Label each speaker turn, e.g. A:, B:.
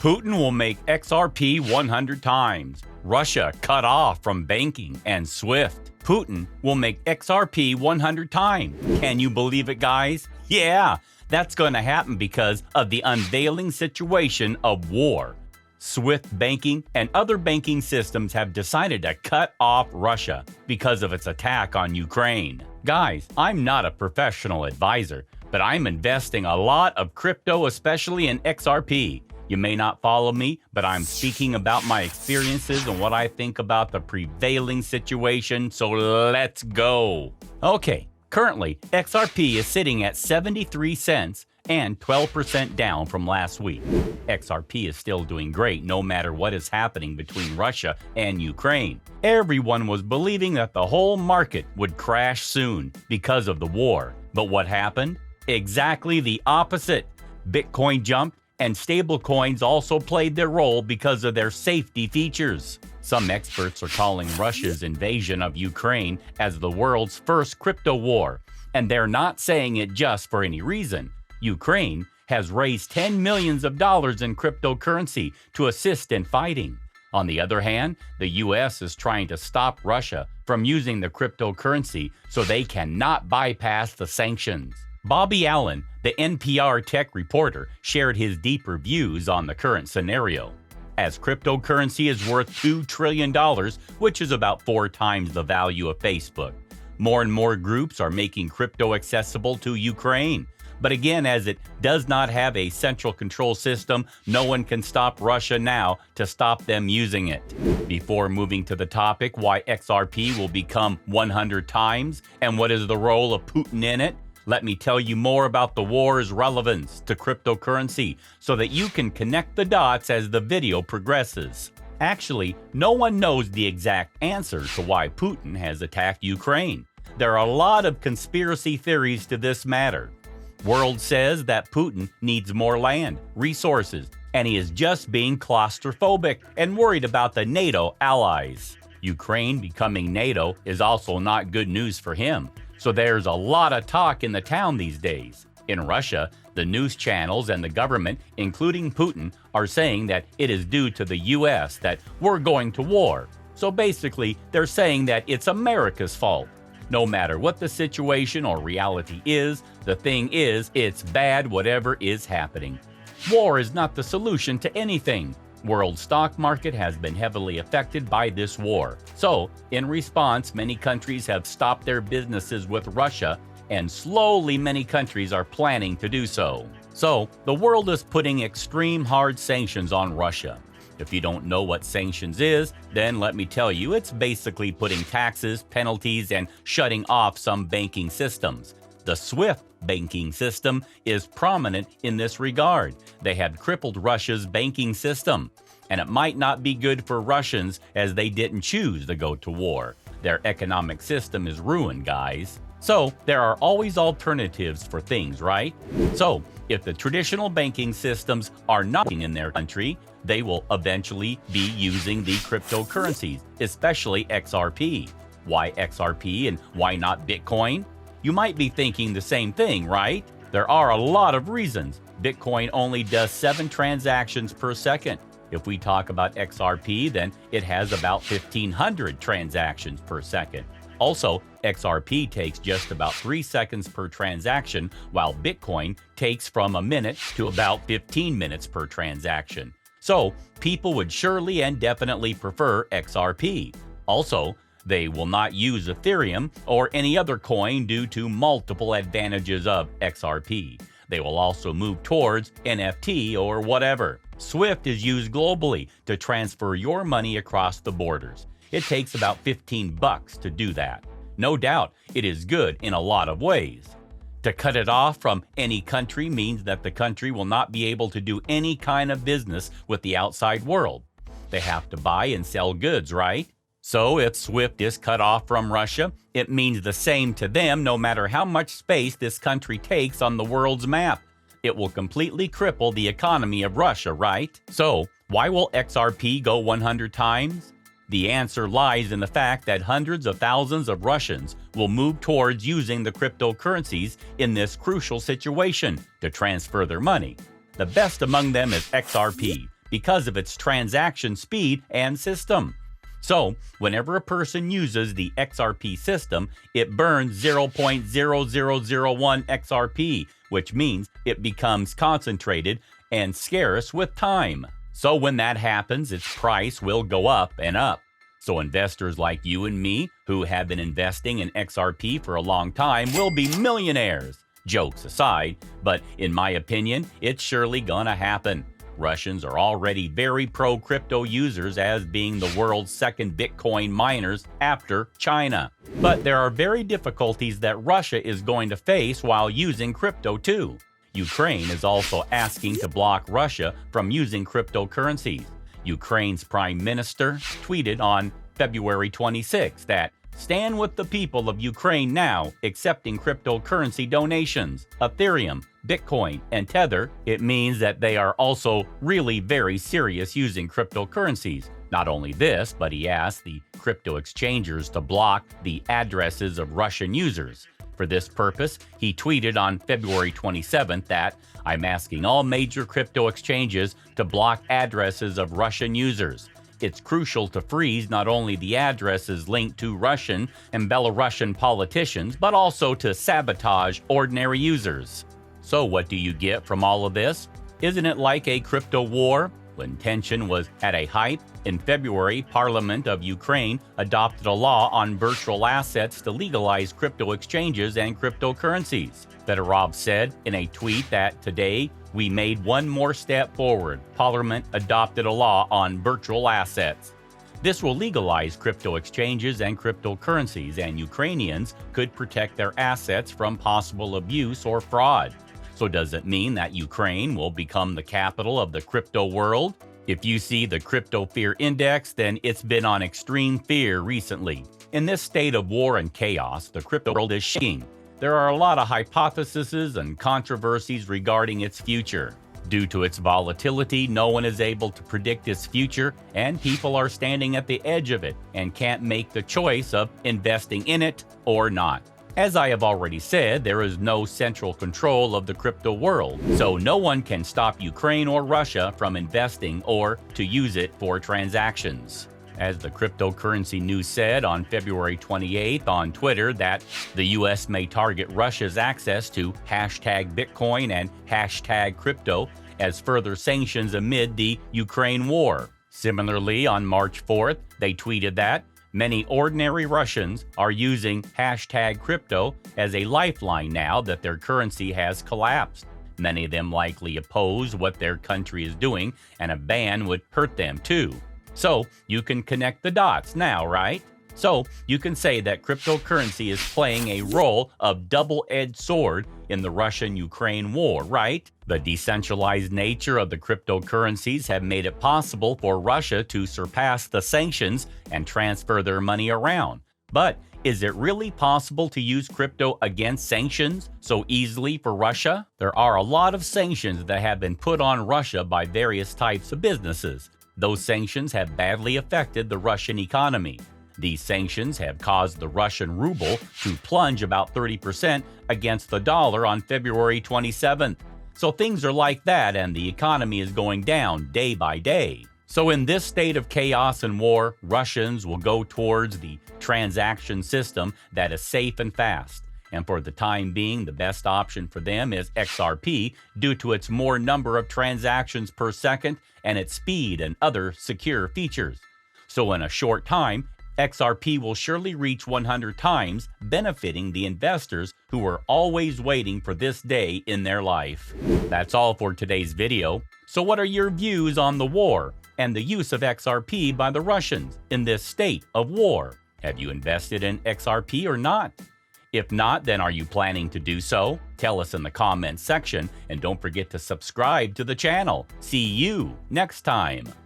A: Putin will make XRP 100 times. Russia cut off from banking and SWIFT. Putin will make XRP 100 times. Can you believe it, guys? Yeah, that's going to happen because of the unveiling situation of war. SWIFT banking and other banking systems have decided to cut off Russia because of its attack on Ukraine. Guys, I'm not a professional advisor, but I'm investing a lot of crypto, especially in XRP. You may not follow me, but I'm speaking about my experiences and what I think about the prevailing situation, so let's go. Okay, currently, XRP is sitting at 73 cents and 12% down from last week. XRP is still doing great no matter what is happening between Russia and Ukraine. Everyone was believing that the whole market would crash soon because of the war. But what happened? Exactly the opposite. Bitcoin jumped, and stablecoins also played their role because of their safety features. Some experts are calling Russia's invasion of Ukraine as the world's first crypto war, and they're not saying it just for any reason. Ukraine has raised $10 million in cryptocurrency to assist in fighting. On the other hand, the US is trying to stop Russia from using the cryptocurrency so they cannot bypass the sanctions. Bobby Allen, the NPR tech reporter, shared his deeper views on the current scenario. As cryptocurrency is worth $2 trillion, which is about 4 times the value of Facebook. More and more groups are making crypto accessible to Ukraine. But again, as it does not have a central control system, no one can stop Russia now to stop them using it. Before moving to the topic why XRP will become 100 times and what is the role of Putin in it, let me tell you more about the war's relevance to cryptocurrency so that you can connect the dots as the video progresses. Actually, no one knows the exact answer to why Putin has attacked Ukraine. There are a lot of conspiracy theories to this matter. World says that Putin needs more land, resources, and he is just being claustrophobic and worried about the NATO allies. Ukraine becoming NATO is also not good news for him. So there's a lot of talk in the town these days. In Russia, the news channels and the government, including Putin, are saying that it is due to the US that we're going to war. So basically, they're saying that it's America's fault. No matter what the situation or reality is, the thing is, it's bad whatever is happening. War is not the solution to anything. World stock market has been heavily affected by this war. So, in response, many countries have stopped their businesses with Russia, and slowly many countries are planning to do so. So, the world is putting extreme hard sanctions on Russia. If you don't know what sanctions is, then let me tell you, it's basically putting taxes, penalties, and shutting off some banking systems. The SWIFT banking system is prominent in this regard. They have crippled Russia's banking system, and it might not be good for Russians as they didn't choose to go to war. Their economic system is ruined, guys. So, there are always alternatives for things, right? So, if the traditional banking systems are not in their country, they will eventually be using the cryptocurrencies, especially XRP. Why XRP and why not Bitcoin? You might be thinking the same thing, right? There are a lot of reasons. Bitcoin only does 7 transactions per second. If we talk about XRP, then it has about 1,500 transactions per second. Also, XRP takes just about 3 seconds per transaction, while Bitcoin takes from a minute to about 15 minutes per transaction. So, people would surely and definitely prefer XRP. Also, they will not use Ethereum or any other coin due to multiple advantages of XRP. They will also move towards NFT or whatever. SWIFT is used globally to transfer your money across the borders. It takes about $15 to do that. No doubt, it is good in a lot of ways. To cut it off from any country means that the country will not be able to do any kind of business with the outside world. They have to buy and sell goods, right? So if SWIFT is cut off from Russia, it means the same to them no matter how much space this country takes on the world's map. It will completely cripple the economy of Russia, right? So, why will XRP go 100 times? The answer lies in the fact that hundreds of thousands of Russians will move towards using the cryptocurrencies in this crucial situation to transfer their money. The best among them is XRP, because of its transaction speed and system. So, whenever a person uses the XRP system, it burns 0.0001 XRP, which means it becomes concentrated and scarce with time. So when that happens, its price will go up and up. So investors like you and me, who have been investing in XRP for a long time, will be millionaires. Jokes aside, but in my opinion, it's surely gonna happen. Russians are already very pro-crypto users, as being the world's second Bitcoin miners after China. But there are very difficulties that Russia is going to face while using crypto too. Ukraine is also asking to block Russia from using cryptocurrencies. Ukraine's Prime Minister tweeted on February 26 that "Stand with the people of Ukraine now, accepting cryptocurrency donations, Ethereum, Bitcoin, and Tether." It means that they are also really very serious using cryptocurrencies. Not only this, but he asked the crypto exchangers to block the addresses of Russian users. For this purpose, he tweeted on February 27th that "I'm asking all major crypto exchanges to block addresses of Russian users. It's crucial to freeze not only the addresses linked to Russian and Belarusian politicians, but also to sabotage ordinary users." So what do you get from all of this? Isn't it like a crypto war? When tension was at a height, in February, Parliament of Ukraine adopted a law on virtual assets to legalize crypto exchanges and cryptocurrencies. Fedorov said in a tweet that today, "We made one more step forward. Parliament adopted a law on virtual assets." This will legalize crypto exchanges and cryptocurrencies, and Ukrainians could protect their assets from possible abuse or fraud. So does it mean that Ukraine will become the capital of the crypto world? If you see the Crypto Fear Index, then it's been on extreme fear recently. In this state of war and chaos, the crypto world is shaking. There are a lot of hypotheses and controversies regarding its future. Due to its volatility, no one is able to predict its future, and people are standing at the edge of it and can't make the choice of investing in it or not. As I have already said, there is no central control of the crypto world, so no one can stop Ukraine or Russia from investing or to use it for transactions. As the cryptocurrency news said on February 28th on Twitter that the US may target Russia's access to #Bitcoin and #crypto as further sanctions amid the Ukraine war. Similarly, on March 4th, they tweeted that many ordinary Russians are using #crypto as a lifeline now that their currency has collapsed. Many of them likely oppose what their country is doing, and a ban would hurt them too. So you can connect the dots now, right? So you can say that cryptocurrency is playing a role of double-edged sword in the Russian-Ukraine war, right? The decentralized nature of the cryptocurrencies have made it possible for Russia to surpass the sanctions and transfer their money around. But is it really possible to use crypto against sanctions so easily for Russia? There are a lot of sanctions that have been put on Russia by various types of businesses. Those sanctions have badly affected the Russian economy. These sanctions have caused the Russian ruble to plunge about 30% against the dollar on February 27th. So things are like that, and the economy is going down day by day. So in this state of chaos and war, Russians will go towards the transaction system that is safe and fast. And for the time being, the best option for them is XRP due to its more number of transactions per second and its speed and other secure features. So in a short time, XRP will surely reach 100 times, benefiting the investors who are always waiting for this day in their life. That's all for today's video. So what are your views on the war and the use of XRP by the Russians in this state of war? Have you invested in XRP or not? If not, then are you planning to do so? Tell us in the comments section, and don't forget to subscribe to the channel. See you next time.